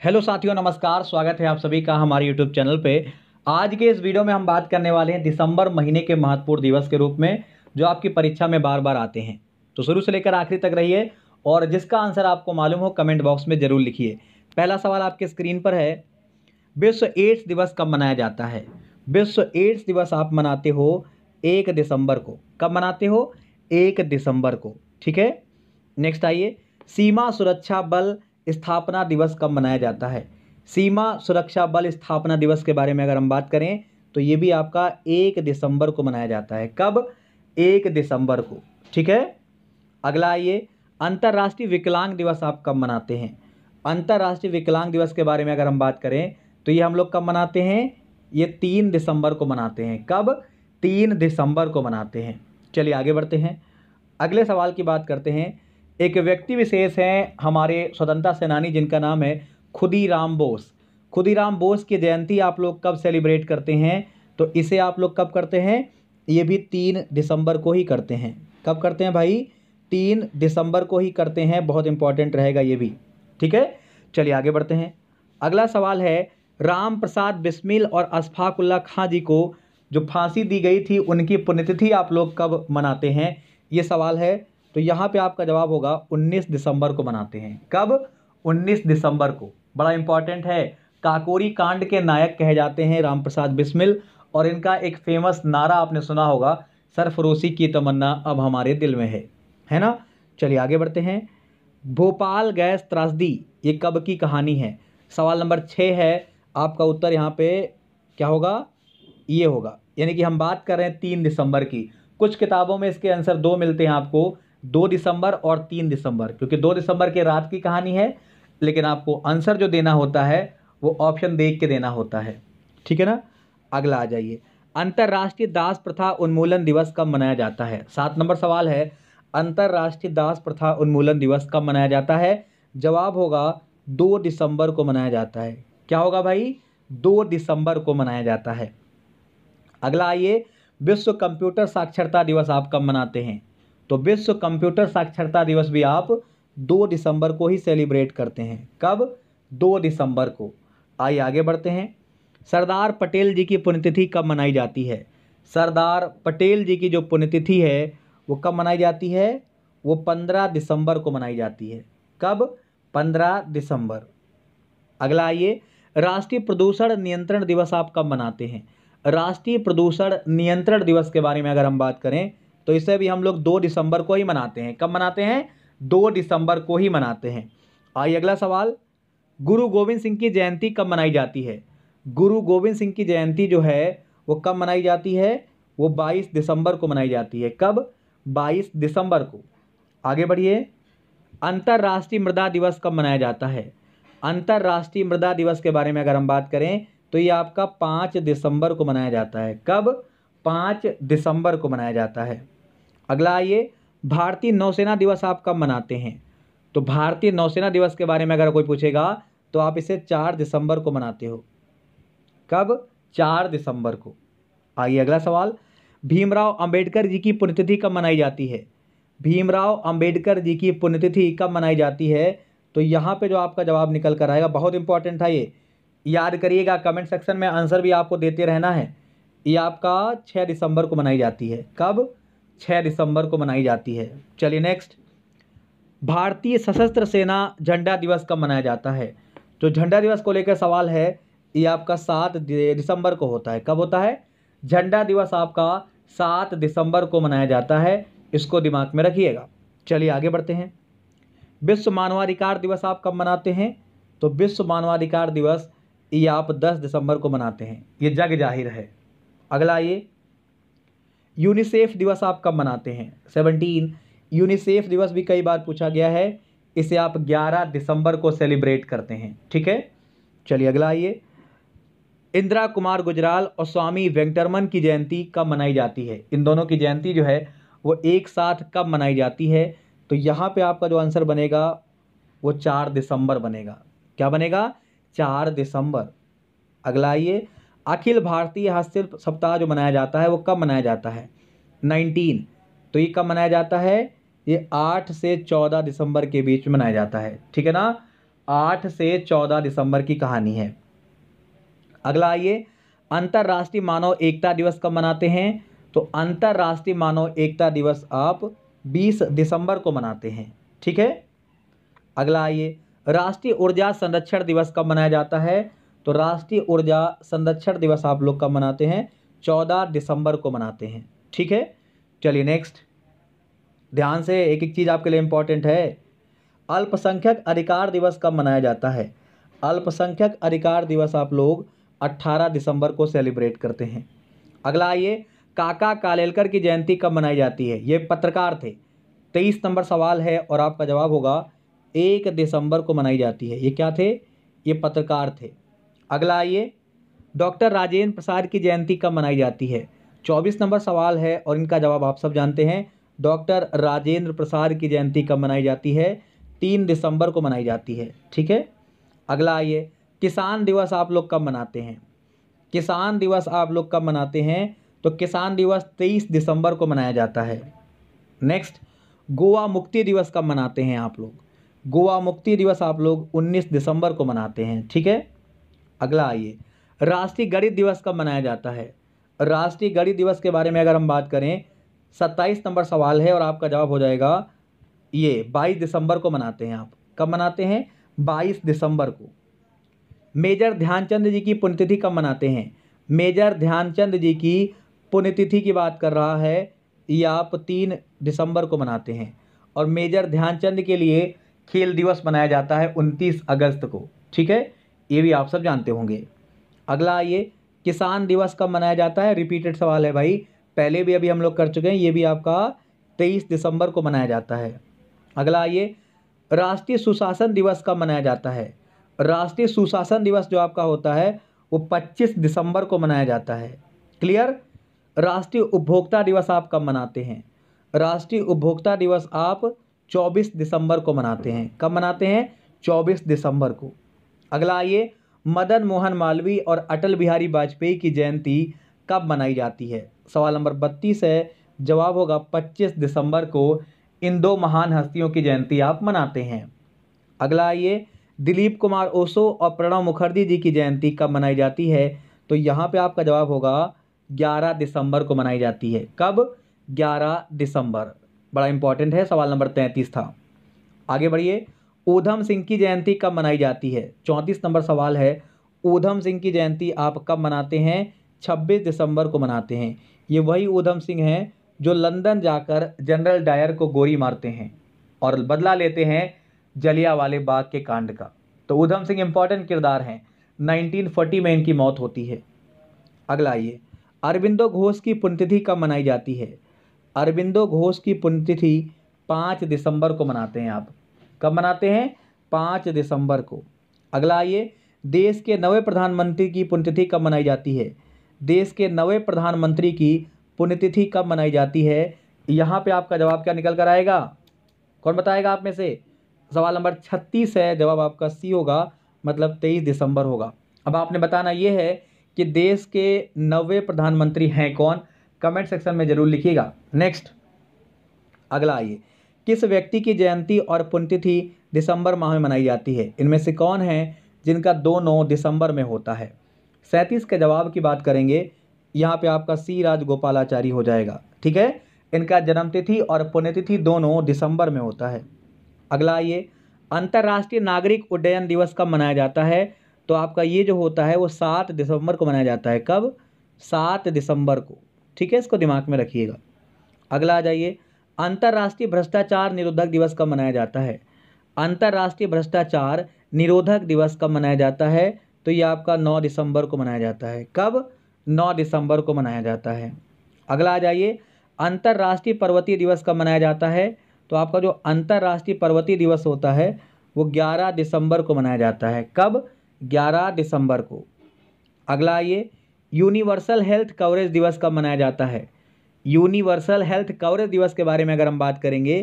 Hello साथियों, नमस्कार। स्वागत है आप सभी का हमारे यूट्यूब चैनल पे। आज के इस वीडियो में हम बात करने वाले हैं दिसंबर महीने के महत्वपूर्ण दिवस के रूप में जो आपकी परीक्षा में बार बार आते हैं। तो शुरू से लेकर आखिरी तक रहिए और जिसका आंसर आपको मालूम हो कमेंट बॉक्स में जरूर लिखिए। पहला सवाल आपके स्क्रीन पर है, विश्व एड्स दिवस कब मनाया जाता है? विश्व एड्स दिवस आप मनाते हो 1 दिसंबर को। कब मनाते हो? 1 दिसंबर को। ठीक है, नेक्स्ट आइए, सीमा सुरक्षा बल स्थापना दिवस कब मनाया जाता है? सीमा सुरक्षा बल स्थापना दिवस के बारे में अगर हम बात करें तो ये भी आपका 1 दिसंबर को मनाया जाता है। कब? 1 दिसंबर को। ठीक है, अगला आइए, अंतर्राष्ट्रीय विकलांग दिवस आप कब मनाते हैं? अंतर्राष्ट्रीय विकलांग दिवस के बारे में अगर हम बात करें तो ये हम लोग कब मनाते हैं? ये 3 दिसंबर को मनाते हैं। कब? 3 दिसंबर को मनाते हैं। चलिए आगे बढ़ते हैं, अगले सवाल की बात करते हैं। एक व्यक्ति विशेष हैं हमारे स्वतंत्रता सेनानी जिनका नाम है खुदीराम बोस। खुदीराम बोस की जयंती आप लोग कब सेलिब्रेट करते हैं? तो इसे आप लोग कब करते हैं? ये भी 3 दिसंबर को ही करते हैं। कब करते हैं भाई? 3 दिसंबर को ही करते हैं। बहुत इंपॉर्टेंट रहेगा ये भी। ठीक है, चलिए आगे बढ़ते हैं। अगला सवाल है, राम प्रसाद बिस्मिल और अशफाक उल्लाह खां जी को जो फांसी दी गई थी उनकी पुण्यतिथि आप लोग कब मनाते हैं? ये सवाल है। तो यहाँ पे आपका जवाब होगा 19 दिसंबर को मनाते हैं। कब? 19 दिसंबर को। बड़ा इंपॉर्टेंट है। काकोरी कांड के नायक कहे जाते हैं राम प्रसाद बिस्मिल और इनका एक फेमस नारा आपने सुना होगा, सरफरोशी की तमन्ना अब हमारे दिल में है ना। चलिए आगे बढ़ते हैं। भोपाल गैस त्रासदी ये कब की कहानी है? सवाल नंबर 6 है। आपका उत्तर यहाँ पे क्या होगा? ये होगा, यानी कि हम बात कर रहे हैं 3 दिसंबर की। कुछ किताबों में इसके आंसर दो मिलते हैं आपको, 2 दिसंबर और 3 दिसंबर, क्योंकि 2 दिसंबर के रात की कहानी है, लेकिन आपको आंसर जो देना होता है वो ऑप्शन देख के देना होता है। ठीक है ना। अगला आ जाइए, अंतर्राष्ट्रीय दास प्रथा उन्मूलन दिवस कब मनाया जाता है? 7 नंबर सवाल है, अंतर्राष्ट्रीय दास प्रथा उन्मूलन दिवस कब मनाया जाता है? जवाब होगा 2 दिसंबर को मनाया जाता है। क्या होगा भाई? 2 दिसंबर को मनाया जाता है। अगला आइए, विश्व कंप्यूटर साक्षरता दिवस आप कब मनाते हैं? तो विश्व कंप्यूटर साक्षरता दिवस भी आप 2 दिसंबर को ही सेलिब्रेट करते हैं। कब? 2 दिसंबर को। आइए आगे बढ़ते हैं, सरदार पटेल जी की पुण्यतिथि कब मनाई जाती है? सरदार पटेल जी की जो पुण्यतिथि है वो कब मनाई जाती है? वो 15 दिसंबर को मनाई जाती है। कब? 15 दिसंबर। अगला आइए, राष्ट्रीय प्रदूषण नियंत्रण दिवस आप कब मनाते हैं? राष्ट्रीय प्रदूषण नियंत्रण दिवस के बारे में अगर हम बात करें तो इसे भी हम लोग 2 दिसंबर को ही मनाते हैं। कब मनाते हैं? 2 दिसंबर को ही मनाते हैं। आइए अगला सवाल, गुरु गोविंद सिंह की जयंती कब मनाई जाती है? गुरु गोविंद सिंह की जयंती जो है वो कब मनाई जाती है? वो 22 दिसंबर को मनाई जाती है। कब? 22 दिसंबर को। आगे बढ़िए, अंतर्राष्ट्रीय मृदा दिवस कब मनाया जाता है? अंतर्राष्ट्रीय मृदा दिवस के बारे में अगर हम बात करें तो ये आपका 5 दिसंबर को मनाया जाता है। कब? 5 दिसंबर को मनाया जाता है। अगला आइए, भारतीय नौसेना दिवस आप कब मनाते हैं? तो भारतीय नौसेना दिवस के बारे में अगर कोई पूछेगा तो आप इसे 4 दिसंबर को मनाते हो। कब? 4 दिसंबर को। आइए अगला सवाल, भीमराव अंबेडकर जी की पुण्यतिथि कब मनाई जाती है? भीमराव अंबेडकर जी की पुण्यतिथि कब मनाई जाती है? तो यहाँ पे जो आपका जवाब निकल कर आएगा, बहुत इंपॉर्टेंट था ये, याद करिएगा, कमेंट सेक्शन में आंसर भी आपको देते रहना है। ये आपका 6 दिसंबर को मनाई जाती है। कब? 6 दिसंबर को मनाई जाती है। चलिए नेक्स्ट, भारतीय सशस्त्र सेना झंडा दिवस कब मनाया जाता है? जो झंडा दिवस को लेकर सवाल है ये आपका 7 दिसंबर को होता है। कब होता है? झंडा दिवस आपका 7 दिसंबर को मनाया जाता है, इसको दिमाग में रखिएगा। चलिए आगे बढ़ते हैं, विश्व मानवाधिकार दिवस आप कब मनाते हैं? तो विश्व मानवाधिकार दिवस ये आप 10 दिसंबर को मनाते हैं, ये जग जाहिर है। अगला आइए, यूनिसेफ दिवस आप कब मनाते हैं? 17। यूनिसेफ दिवस भी कई बार पूछा गया है, इसे आप 11 दिसंबर को सेलिब्रेट करते हैं। ठीक है, चलिए अगला आइए, इंदिरा कुमार गुजराल और स्वामी वेंकटरमन की जयंती कब मनाई जाती है? इन दोनों की जयंती जो है वो एक साथ कब मनाई जाती है? तो यहाँ पे आपका जो आंसर बनेगा वो 4 दिसंबर बनेगा। क्या बनेगा? 4 दिसंबर। अगला आइए, अखिल भारतीय हस्तशिल्प सप्ताह जो मनाया जाता है वो कब मनाया जाता है? 19। तो ये कब मनाया जाता है? ये 8 से 14 दिसंबर के बीच में मनाया जाता है। ठीक है ना। 8 से 14 दिसंबर की कहानी है। अगला आइए, अंतर्राष्ट्रीय मानव एकता दिवस कब मनाते हैं? तो अंतर्राष्ट्रीय मानव एकता दिवस आप 20 दिसंबर को मनाते हैं। ठीक है। अगला आइए, राष्ट्रीय ऊर्जा संरक्षण दिवस कब मनाया जाता है? तो राष्ट्रीय ऊर्जा संरक्षण दिवस आप लोग कब मनाते हैं? 14 दिसंबर को मनाते हैं। ठीक है। चलिए नेक्स्ट, ध्यान से, एक एक चीज़ आपके लिए इंपॉर्टेंट है। अल्पसंख्यक अधिकार दिवस कब मनाया जाता है? अल्पसंख्यक अधिकार दिवस आप लोग 18 दिसंबर को सेलिब्रेट करते हैं। अगला आइए, काका कालेलकर की जयंती कब मनाई जाती है? ये पत्रकार थे। 23 नंबर सवाल है और आपका जवाब होगा 1 दिसंबर को मनाई जाती है। ये क्या थे? ये पत्रकार थे। अगला आइए, डॉक्टर राजेंद्र प्रसाद की जयंती कब मनाई जाती है? 24 नंबर सवाल है और इनका जवाब आप सब जानते हैं। डॉक्टर राजेंद्र प्रसाद की जयंती कब मनाई जाती है? 3 दिसंबर को मनाई जाती है। ठीक है। अगला आइए, किसान दिवस आप लोग कब मनाते हैं? किसान दिवस आप लोग कब मनाते हैं? तो किसान दिवस 23 दिसंबर को मनाया जाता है। नेक्स्ट, गोवा मुक्ति दिवस कब मनाते हैं आप लोग? गोवा मुक्ति दिवस आप लोग 19 दिसंबर को मनाते हैं। ठीक है। अगला आइए, राष्ट्रीय गणित दिवस कब मनाया जाता है? राष्ट्रीय गणित दिवस के बारे में अगर हम बात करें, 27 नंबर सवाल है और आपका जवाब हो जाएगा ये 22 दिसंबर को मनाते हैं। आप कब मनाते हैं? 22 दिसंबर को। मेजर ध्यानचंद जी की पुण्यतिथि कब मनाते हैं? मेजर ध्यानचंद जी की पुण्यतिथि की बात कर रहा है, ये आप 3 दिसंबर को मनाते हैं। और मेजर ध्यानचंद के लिए खेल दिवस मनाया जाता है 29 अगस्त को। ठीक है, ये भी आप सब जानते होंगे। अगला आइए, किसान दिवस कब मनाया जाता है? रिपीटेड सवाल है भाई, पहले भी अभी हम लोग कर चुके हैं। ये भी आपका 23 दिसंबर को मनाया जाता है। अगला आइए, राष्ट्रीय सुशासन दिवस कब मनाया जाता है? राष्ट्रीय सुशासन दिवस जो आपका होता है वो 25 दिसंबर को मनाया जाता है। क्लियर। राष्ट्रीय उपभोक्ता दिवस आप कब मनाते हैं? राष्ट्रीय उपभोक्ता दिवस आप 24 दिसंबर को मनाते हैं। कब मनाते हैं? 24 दिसंबर को। अगला आइए, मदन मोहन मालवीय और अटल बिहारी वाजपेयी की जयंती कब मनाई जाती है? सवाल नंबर 32 है, जवाब होगा 25 दिसंबर को इन दो महान हस्तियों की जयंती आप मनाते हैं। अगला आइए, दिलीप कुमार ओसो और प्रणब मुखर्जी जी की जयंती कब मनाई जाती है? तो यहाँ पे आपका जवाब होगा 11 दिसंबर को मनाई जाती है। कब? 11 दिसंबर। बड़ा इंपॉर्टेंट है, सवाल नंबर 33 था। आगे बढ़िए, ऊधम सिंह की जयंती कब मनाई जाती है? 34 नंबर सवाल है। ऊधम सिंह की जयंती आप कब मनाते हैं? 26 दिसंबर को मनाते हैं। ये वही ऊधम सिंह हैं जो लंदन जाकर जनरल डायर को गोली मारते हैं और बदला लेते हैं जलियांवाले बाग के कांड का। तो ऊधम सिंह इंपॉर्टेंट किरदार हैं। 1940 में इनकी मौत होती है। अगला आइए, अरबिंदो घोष की पुण्यतिथि कब मनाई जाती है? अरबिंदो घोष की पुण्यतिथि 5 दिसंबर को मनाते हैं। आप कब मनाते हैं? 5 दिसंबर को। अगला आइए, देश के नवे प्रधानमंत्री की पुण्यतिथि कब मनाई जाती है? देश के नवे प्रधानमंत्री की पुण्यतिथि कब मनाई जाती है? यहाँ पे आपका जवाब क्या निकल कर आएगा? कौन बताएगा आप में से? सवाल नंबर 36 है, जवाब आपका सी होगा, मतलब 23 दिसंबर होगा। अब आपने बताना ये है कि देश के नवे प्रधानमंत्री हैं कौन? कमेंट सेक्शन में जरूर लिखिएगा। नेक्स्ट, अगला आइए, किस व्यक्ति की जयंती और पुण्यतिथि दिसंबर माह में मनाई जाती है? इनमें से कौन है जिनका 2-9 दिसंबर में होता है? 37 के जवाब की बात करेंगे, यहाँ पे आपका सी राजगोपालाचारी हो जाएगा। ठीक है, इनका जन्मतिथि और पुण्यतिथि दोनों दिसंबर में होता है। अगला आइए, अंतर्राष्ट्रीय नागरिक उड्डयन दिवस कब मनाया जाता है? तो आपका ये जो होता है वो 7 दिसंबर को मनाया जाता है। कब? 7 दिसंबर को। ठीक है, इसको दिमाग में रखिएगा। अगला आ जाइए, अंतर्राष्ट्रीय भ्रष्टाचार निरोधक दिवस कब मनाया जाता है? अंतर्राष्ट्रीय भ्रष्टाचार निरोधक दिवस कब मनाया जाता है? तो ये आपका 9 दिसंबर को मनाया जाता है। कब? 9 दिसंबर को मनाया जाता है। अगला आ जाइए, अंतर्राष्ट्रीय पर्वतीय दिवस कब मनाया जाता है? तो आपका जो अंतर्राष्ट्रीय पर्वतीय दिवस होता है वो 11 दिसंबर को मनाया जाता है। कब? 11 दिसंबर को। अगला आइए, यूनिवर्सल हेल्थ कवरेज दिवस कब मनाया जाता है? यूनिवर्सल हेल्थ कवरेज दिवस के बारे में अगर हम बात करेंगे,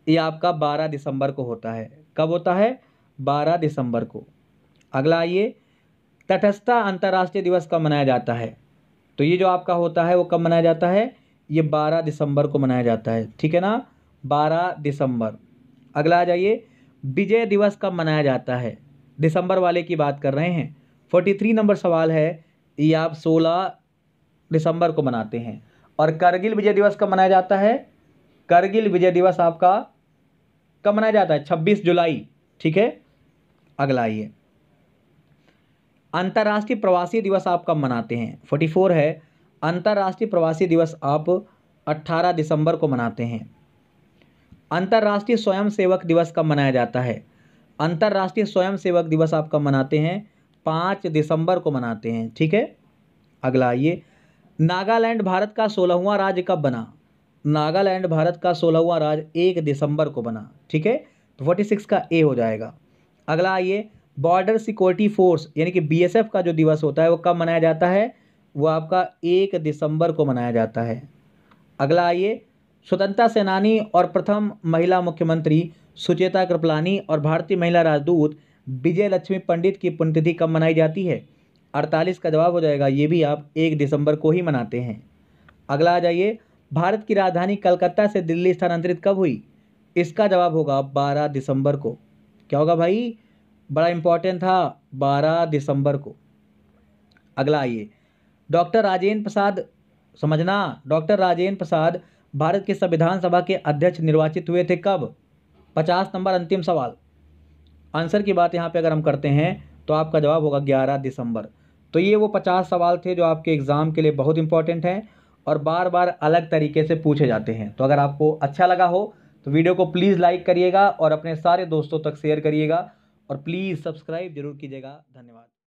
ये आपका 12 दिसंबर को होता है। कब होता है? 12 दिसंबर को। अगला आइए, तटस्थता अंतर्राष्ट्रीय दिवस कब मनाया जाता है? तो ये जो आपका होता है वो कब मनाया जाता है? ये 12 दिसंबर को मनाया जाता है। ठीक है ना, 12 दिसंबर। अगला आ जाइए, विजय दिवस कब मनाया जाता है? दिसंबर वाले की बात कर रहे हैं। 43 नंबर सवाल है, ये आप 16 दिसंबर को मनाते हैं। और करगिल विजय दिवस कब मनाया जाता है? करगिल विजय दिवस आपका कब मनाया जाता है? 26 जुलाई। ठीक है, अगला आइए, अंतर्राष्ट्रीय प्रवासी दिवस आप कब मनाते हैं? 44 है, अंतर्राष्ट्रीय प्रवासी दिवस आप 18 दिसंबर को मनाते हैं। अंतर्राष्ट्रीय स्वयंसेवक दिवस कब मनाया जाता है? अंतर्राष्ट्रीय स्वयंसेवक दिवस आप कब मनाते हैं? 5 दिसंबर को मनाते हैं। ठीक है, अगला आइए, नागालैंड भारत का 16वां राज्य कब बना? नागालैंड भारत का 16वां राज्य 1 दिसंबर को बना। ठीक है, तो 46 का ए हो जाएगा। अगला आइए, बॉर्डर सिक्योरिटी फोर्स यानी कि बीएसएफ का जो दिवस होता है वो कब मनाया जाता है? वो आपका 1 दिसंबर को मनाया जाता है। अगला आइए, स्वतंत्रता सेनानी और प्रथम महिला मुख्यमंत्री सुचेता कृपलानी और भारतीय महिला राजदूत विजय लक्ष्मी पंडित की पुण्यतिथि कब मनाई जाती है? 48 का जवाब हो जाएगा, ये भी आप 1 दिसंबर को ही मनाते हैं। अगला आ जाइए, भारत की राजधानी कलकत्ता से दिल्ली स्थानांतरित कब हुई? इसका जवाब होगा 12 दिसंबर को। क्या होगा भाई? बड़ा इंपॉर्टेंट था, 12 दिसंबर को। अगला आइए, डॉक्टर राजेंद्र प्रसाद, समझना, डॉक्टर राजेंद्र प्रसाद भारत की संविधान सभा के अध्यक्ष निर्वाचित हुए थे कब? 50 नंबर अंतिम सवाल। आंसर की बात यहाँ पे अगर हम करते हैं तो आपका जवाब होगा 11 दिसंबर। तो ये वो 50 सवाल थे जो आपके एग्ज़ाम के लिए बहुत इंपॉर्टेंट हैं और बार बार अलग तरीके से पूछे जाते हैं। तो अगर आपको अच्छा लगा हो तो वीडियो को प्लीज़ लाइक करिएगा और अपने सारे दोस्तों तक शेयर करिएगा और प्लीज़ सब्सक्राइब जरूर कीजिएगा। धन्यवाद।